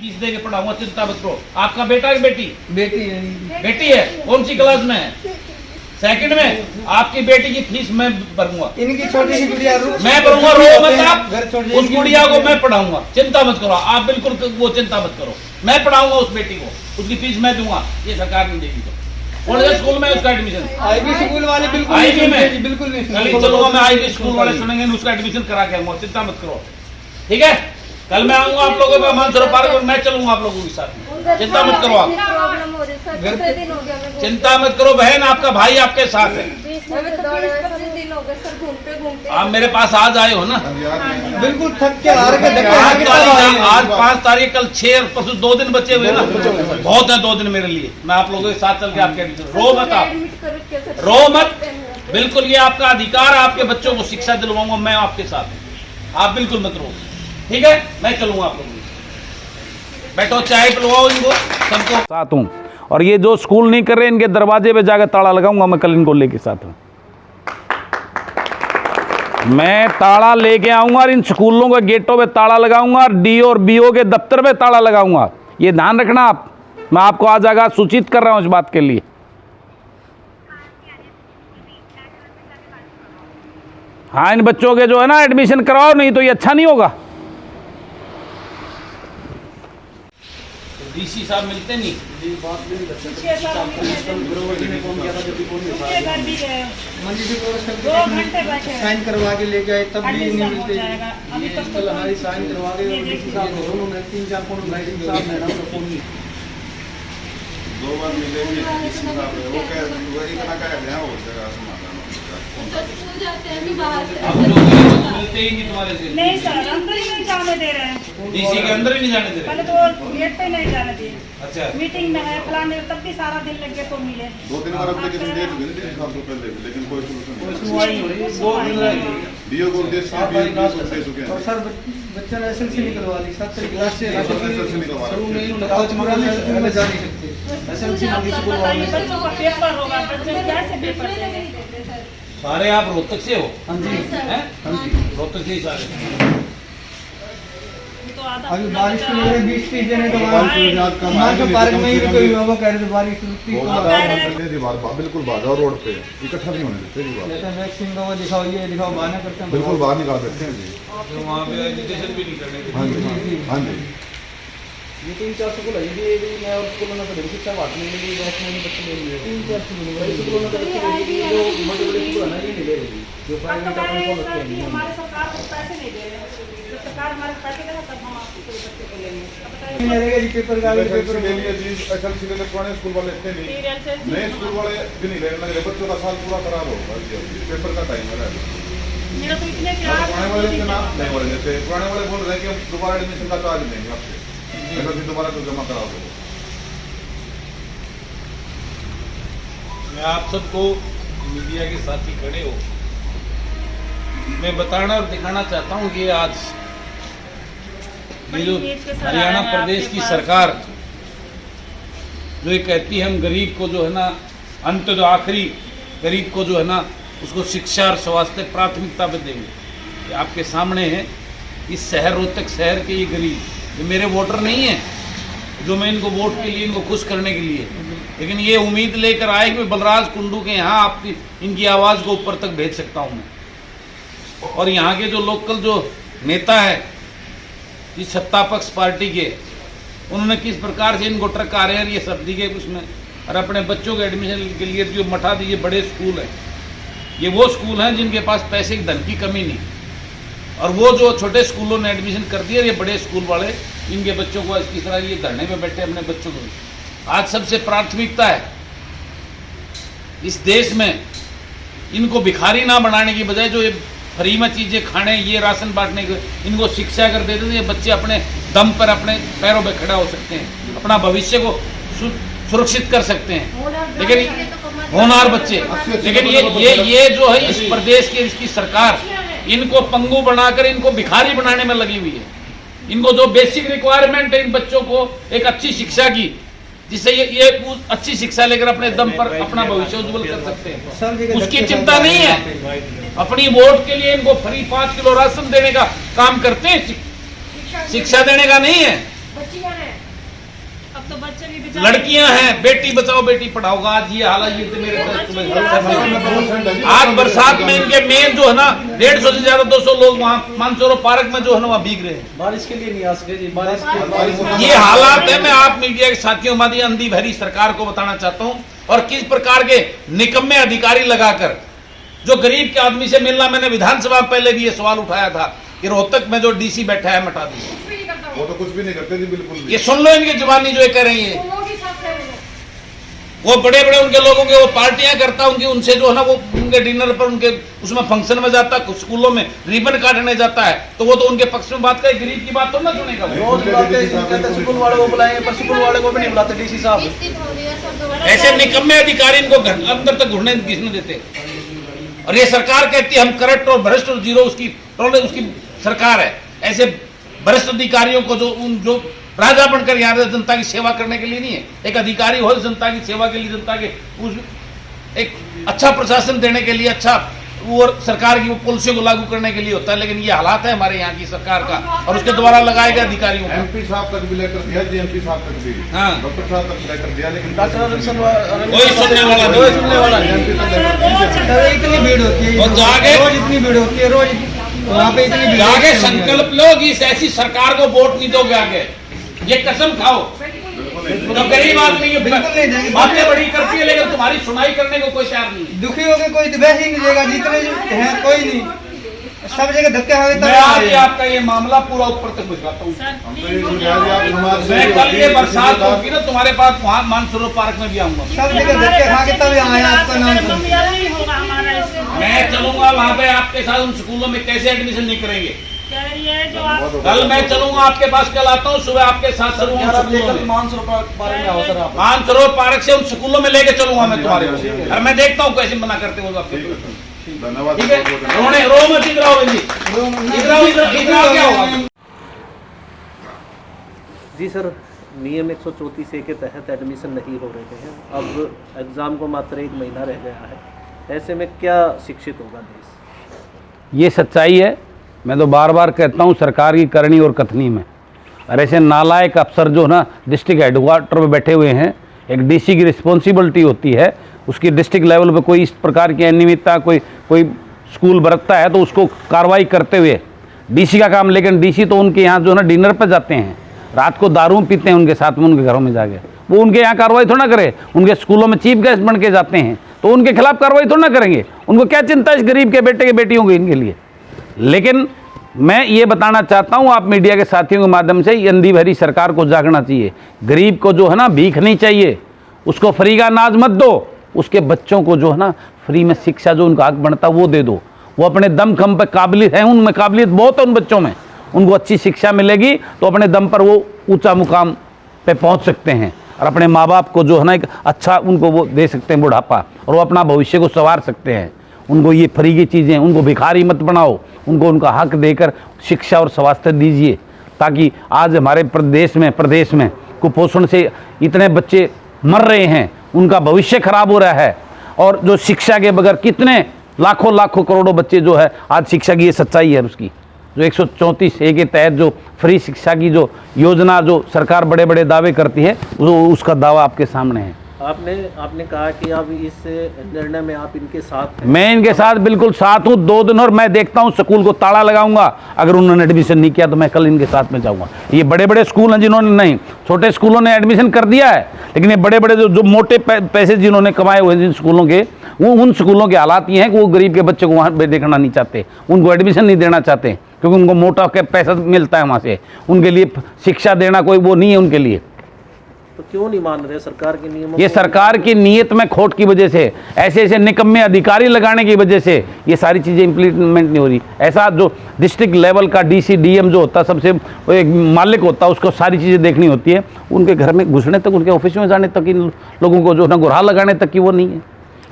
Fees दे के पढ़ाऊंगा, चिंता मत करो। आपका बेटा है बेटी? बेटी है। कौन सी क्लास में है? सेकंड में। आपकी बेटी की फीस मैं भरूंगा। इनकी छोटी सी गुड़िया मैं भरूंगा, रो मत आप। घर छोड़ उस गुड़िया को मैं पढ़ाऊंगा, चिंता मत करो आप, बिल्कुल वो चिंता मत करो। मैं पढ़ाऊंगा उस बेटी को, उसकी फीस मैं दूंगा, ये सरकार नहीं देगी। तो कौन से स्कूल में उसका एडमिशन? आईबी स्कूल वाले बिल्कुल आईबी में बिल्कुल नहीं कल चलूंगा मैं, आईबी स्कूल वाले सुनेंगे, उसका एडमिशन करा के आऊंगा, चिंता मत करो। ठीक है, कल मैं आऊंगा आप लोगों पे मानसरोवर पार्क में, मैं चलूंगा आप लोगों के साथ, चिंता मत करो आप। चिंता मत करो बहन, आपका भाई आपके साथ है। आप मेरे पास आज आए हो ना? बिल्कुल थक के हार के आज 5 तारीख, कल 6 और परसों 2 दिन बचे हुए ना, बहुत है 2 दिन मेरे लिए। मैं आप लोगों के साथ चल के आपके एडमिशन, रो मत आप, रो मत, बिल्कुल ये आपका अधिकार है, आपके बच्चों को शिक्षा दिलवाऊंगा मैं आपके साथ, आप बिल्कुल मत रो। ठीक है, मैं चलूंगा आप लोगों के। बैठो, चाय पिलवाओ इनको सबको साथ हूँ। और ये जो स्कूल नहीं कर रहे, इनके दरवाजे पे जाकर ताला लगाऊंगा मैं कल, इनको लेके साथ हूँ। मैं ताला लेके आऊंगा और इन स्कूलों के गेटों पे ताला लगाऊंगा और डीओ और बीओ के दफ्तर पे ताला लगाऊंगा। ये ध्यान रखना आप, मैं आपको आज आगा सूचित कर रहा हूं इस बात के लिए। हाँ, इन बच्चों के जो है ना एडमिशन कराओ, नहीं तो ये अच्छा नहीं होगा। डीसी साहब मिलते नहीं, साइन करवा के लेके आए तब भी नहीं मिलते। कल हमारी साइन करवा के 3-4 फोन मैडम 2 बार मिलेंगे, वो इतना क्या गया हो जाएगा समाधान। मिलते ही नहीं तुम्हारे से। नहीं सर, अंदर ही नहीं जाने दे रहे हैं। डीसी के अंदर ही नहीं जाने दे रहे। पहले तो गेट पे नहीं जाने दिए। अच्छा, मीटिंग में है फलाने, तब भी सारा दिन लग गया तो मिले। 2-3 बार एप्लीकेशन दे चुके थे 3 साल से पहले, लेकिन कोई सोल्यूशन वो डीओ को दे चुके हैं। और सर बच्चा ने एसएलसी निकलवा ली 7 क्लास से, एसएलसी निकलवा शुरू में ही लगाओ चुका में जा नहीं सकते। एसएलसी में किसी को बताइए, बच्चों का पेपर होगा, बच्चे कैसे पेपर देंगे? सारे आप रोहतक से हो? हाँ जी, हैं? रोहतक से ही सारे। तो आधा अभी बारिश की वजह से 20-30 दिन तो हमारे पार्क में ही कोई लोगों कह रहे थे बारिश रुकती तो बिल्कुल बाजार रोड पे इकट्ठा नहीं होने देते जी, बात वैक्सीन का वो दिखाओ, ये दिखाओ, बहाना करते हैं। बिल्कुल बाहर निकाल सकते हैं जी। तो वहाँ पे एजुकेशन भी नहीं करने हाँ देते। जी, हाँ जी। ये 3-4 स्कूल है, ये भी मैं और स्कूलों में तो शिक्षा बात नहीं मिली, बैच में बच्चे ले लिए 3-4 स्कूलों में तो बच्चे जो बड़े-बड़े स्कूल है ना, ये नहीं ले रही, जो प्राइवेट अपने को लगते हैं। हमारे सरकार को पैसे नहीं दे रहे, तो सरकार हमारे पैसे देगा तब हम आपके बच्चे को लेंगे। अब बताइए, नहीं रहेगा जी पेपर का एसएलसी ले लिया जी, एसएलसी ले पुराने स्कूल वाले इतने नहीं, नए स्कूल वाले भी नहीं लेने लगे। बच्चों का साल पूरा खराब होगा जी, पेपर का टाइम है। मेरा तो इतने पुराने वाले के नाम नहीं बोले देते, पुराने वाले बोल रहे हैं कि हम दोबारा एडमिशन का चार्ज लेंगे आपसे, एसएलसी दोबारा तो जमा करा दो। मैं आप सबको मीडिया के साथी खड़े हो, मैं बताना और दिखाना चाहता हूँ कि आज ये जो हरियाणा प्रदेश की सरकार जो ये कहती है हम गरीब को जो है ना, अंत जो आखिरी गरीब को जो है ना उसको शिक्षा और स्वास्थ्य प्राथमिकता पे देंगे। ये आपके सामने है, इस शहर रोहतक शहर के ये गरीब ये मेरे वोटर नहीं है, जो मैं इनको वोट के लिए इनको खुश करने के लिए, लेकिन ये उम्मीद लेकर आए कि बलराज कुंडू के यहाँ आपकी इनकी आवाज़ को ऊपर तक भेज सकता हूँ मैं। और यहाँ के जो लोकल जो नेता है इस सत्ता पक्ष पार्टी के, उन्होंने किस प्रकार से इनको ट्रक आ रहे हैं ये सब दी गए उसमें, और अपने बच्चों के एडमिशन के लिए जो मठा दिए बड़े स्कूल हैं, ये वो स्कूल हैं जिनके पास पैसे की धन की कमी नहीं, और वो जो छोटे स्कूलों ने एडमिशन कर दिया, ये बड़े स्कूल वाले इनके बच्चों को इस तरह ये धरने में बैठे अपने बच्चों को। आज सबसे प्राथमिकता है इस देश में इनको भिखारी ना बनाने की बजाय जो ये फ्री में चीज़ें खाने, ये राशन बांटने के, इनको शिक्षा कर देते थे, ये बच्चे अपने दम पर अपने पैरों पर खड़ा हो सकते हैं, अपना भविष्य को सुरक्षित कर सकते हैं। लेकिन होनहार बच्चे, लेकिन ये जो है इस प्रदेश की इसकी सरकार इनको पंगु बनाकर इनको भिखारी बनाने में लगी हुई है। इनको जो बेसिक रिक्वायरमेंट है इन बच्चों को एक अच्छी शिक्षा की, जिससे ये अच्छी शिक्षा लेकर अपने दम पर अपना भविष्य उज्जवल कर सकते हैं, उसकी चिंता नहीं है। अपनी वोट के लिए इनको फ्री 5 किलो राशन देने का काम करते हैं, शिक्षा देने का नहीं है। अब तो बच्चे भी बेचारे लड़कियां हैं, बेटी बचाओ बेटी पढ़ाओ, आज ये हालत ये मेरे आज बरसात में इनके मेन जो है ना 150 से ज्यादा 200 लोग वहाँ मानसरोवर पार्क में जो है ना वहाँ भीग रहे हैं। बारिश के लिए नहीं आ सके जी, बारिश ये हालात है। मैं आप मीडिया के साथियों मादी अंधी भरी सरकार को बताना चाहता हूँ, और किस प्रकार के निकम्मे अधिकारी लगाकर जो गरीब के आदमी से मिलना, मैंने विधानसभा में पहले भी ये सवाल उठाया था कि रोहतक में जो डीसी बैठा है हटा दीजिए। वो तो कुछ भी नहीं करते जी, बिल्कुल भी। ये सुन लो इनकी जुबानी जो ये कह रही है। वो बड़े बड़े उनके लोगों के वो पार्टियां करता, उनकी उनसे जो है ना वो उनके डिनर पर उनके उसमें फंक्शन में जाता, कुछ स्कूलों में रिबन काटने जाता है, तो वो तो उनके पक्ष में बात करे, गरीब की बात तो ना सुनेगा। रोज बुलाते हैं, कहते स्कूल वाले को बुलाएंगे पर स्कूल वाले को भी नहीं बुलाते डीसी साहब। ऐसे निकम्मे अधिकारी इनको अंदर तक घुसने घिसने देते। और ये सरकार कहती है हम करप्ट और भ्रष्ट और जीरो उसकी सरकार है। ऐसे भ्रष्ट अधिकारियों को जो राजा बनकर यहाँ जनता की सेवा करने के लिए नहीं है, एक अधिकारी हो जनता की सेवा के लिए, जनता के एक अच्छा प्रशासन देने के लिए, अच्छा और सरकार की पॉलिसियों को लागू करने के लिए होता है। लेकिन ये हालात है हमारे यहाँ की सरकार का, और उसके द्वारा लगाए गए अधिकारियों को। एमपी साहब तक भी लेटर दिया जी, एमपी साहब तक भी, हाँ, डॉक्टर साहब तक लेटर दिया, लेकिन कोई सुनने वाला नहीं, सुनने वाला नहीं। इतनी भीड़ होती है, और जाके रोज इतनी भीड़ होती है, रोज वहाँ पे इतनी भीड़ जाके संकल्प लो कि इस ऐसी सरकार को वोट नहीं दोगे आगे, ये कसम खाओ। तो गरीब आदमी ये बिल्कुल नहीं देंगे। बातें बड़ी करती है, लेकिन तुम्हारी सुनाई करने को कोई तैयार नहीं है। दुखी होकर कोई वैसे ही नहीं देगा, जितने हैं कोई नहीं, सब जगह धक्के खाए। मैं आज आपका ये मामला पूरा ऊपर तक भिजवाता हूँ। मैं कल ये बरसात होगी ना तुम्हारे पास वहाँ मानसरोवर पार्क में भी आऊंगा। सब जगह धक्के खा के तब आए आपका नाम सुन। नहीं होगा हमारा स्कूल। मैं चलूंगा वहाँ पे आपके साथ, उन स्कूलों में कैसे एडमिशन नहीं करेंगे। जो आप कल मैं चलूंगा आपके पास, कल आता हूँ सुबह आपके साथ मानसरोवर पार्क में आओ सर आप। मानसरोवर पार्क से उन स्कूलों में लेके चलूंगा मैं तुम्हारे को, और मैं देखता हूँ कैसे मना करते हो आपके। धन्यवाद। ठीक है, रो मत, इधर आओ जी, इधर आओ, क्या होगा। जी सर, नियम 134A के तहत एडमिशन नहीं हो रहे हैं, अब एग्ज़ाम को मात्र 1 महीना रह गया है, ऐसे में क्या शिक्षित होगा देश? ये सच्चाई है। मैं तो बार बार कहता हूँ सरकार की करनी और कथनी में, और ऐसे नालायक अफसर जो ना डिस्ट्रिक्ट हेडक्वार्टर में बैठे हुए हैं, एक डीसी की रिस्पॉन्सिबिलिटी होती है, उसकी डिस्ट्रिक्ट लेवल पे कोई इस प्रकार की अनियमितता कोई स्कूल बरतता है तो उसको कार्रवाई करते हुए डीसी का काम। लेकिन डीसी तो उनके यहाँ जो ना डिनर पर जाते हैं, रात को दारू पीते हैं उनके साथ में, उनके घरों में जाके, वो उनके यहाँ कार्रवाई थोड़ा ना करे। उनके स्कूलों में चीफ गेस्ट बन के जाते हैं तो उनके खिलाफ कार्रवाई थोड़ा ना करेंगे। उनको क्या चिंता है इस गरीब के बेटे के बेटियों की, इनके लिए। लेकिन मैं ये बताना चाहता हूँ आप मीडिया के साथियों के माध्यम से, ये अंधी भरी सरकार को जागना चाहिए। गरीब को जो है ना भीख नहीं चाहिए, उसको फ्री का अनाज मत दो, उसके बच्चों को जो है ना फ्री में शिक्षा जो उनका हक बनता है वो दे दो। वो अपने दम खम पर काबिलियत है, उनमें काबिलियत बहुत है उन बच्चों में, उनको अच्छी शिक्षा मिलेगी तो अपने दम पर वो ऊंचा मुकाम पे पहुंच सकते हैं, और अपने माँ बाप को जो है ना एक अच्छा उनको वो दे सकते हैं बुढ़ापा, और वो अपना भविष्य को संवार सकते हैं। उनको ये फ्री की चीज़ें, उनको भिखारी मत बनाओ, उनको उनका हक देकर शिक्षा और स्वास्थ्य दीजिए, ताकि आज हमारे प्रदेश में कुपोषण से इतने बच्चे मर रहे हैं, उनका भविष्य खराब हो रहा है, और जो शिक्षा के बगैर कितने लाखों करोड़ों बच्चे जो है आज शिक्षा की, ये सच्चाई है उसकी। जो 134A के तहत जो फ्री शिक्षा की जो योजना जो सरकार बड़े बड़े दावे करती है, वो उसका दावा आपके सामने है। आपने कहा कि अब इस निर्णय में आप इनके साथ हैं। मैं इनके साथ बिल्कुल साथ हूँ 2 दिन, और मैं देखता हूँ स्कूल को ताला लगाऊंगा अगर उन्होंने एडमिशन नहीं किया तो मैं कल इनके साथ में जाऊंगा। ये बड़े बड़े स्कूल हैं जिन्होंने नहीं, छोटे स्कूलों ने एडमिशन कर दिया है, लेकिन ये बड़े बड़े जो मोटे पैसे जिन्होंने कमाए हुए जिन स्कूलों के, वो उन स्कूलों के हालात ये हैं कि वो गरीब के बच्चे को वहाँ देखना नहीं चाहते, उनको एडमिशन नहीं देना चाहते, क्योंकि उनको मोटा पैसा मिलता है वहाँ से। उनके लिए शिक्षा देना कोई वो नहीं है उनके लिए। तो क्यों नहीं मान रहे सरकार के नियमों? ये सरकार की नीयत में खोट की वजह से, ऐसे निकम्मे अधिकारी लगाने की वजह से ये सारी चीज़ें इम्प्लीमेंट नहीं हो रही। ऐसा जो डिस्ट्रिक्ट लेवल का डीसी डीएम जो होता है, सबसे एक मालिक होता है, उसको सारी चीज़ें देखनी होती है। उनके घर में घुसने तक, उनके ऑफिस में जाने तक, इन लोगों को जो ना गुरहा लगाने तक की वो नहीं है।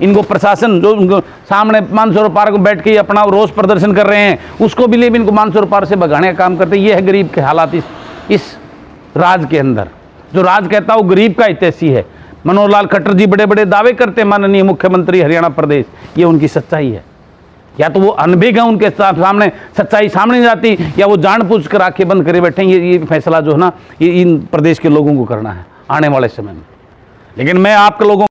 इनको प्रशासन जो उनको सामने मानसरोवर पार्क में बैठ के अपना रोष प्रदर्शन कर रहे हैं, उसको भी लेकिन इनको मानसरोवर पार्क से भगाने का काम करते हैं। ये है गरीब के हालात इस राज के अंदर। जो राज कहता है वो गरीब का हितैषी है। मनोहर लाल खट्टर जी बड़े बड़े दावे करते हैं, माननीय मुख्यमंत्री हरियाणा प्रदेश, ये उनकी सच्चाई है। या तो वो अनभिज्ञ हैं, उनके सामने सच्चाई सामने नहीं जाती, या वो जानबूझकर आंखें बंद करे बैठे। ये फैसला जो है ना, ये इन प्रदेश के लोगों को करना है, आने वाले समय में। लेकिन मैं आप लोगों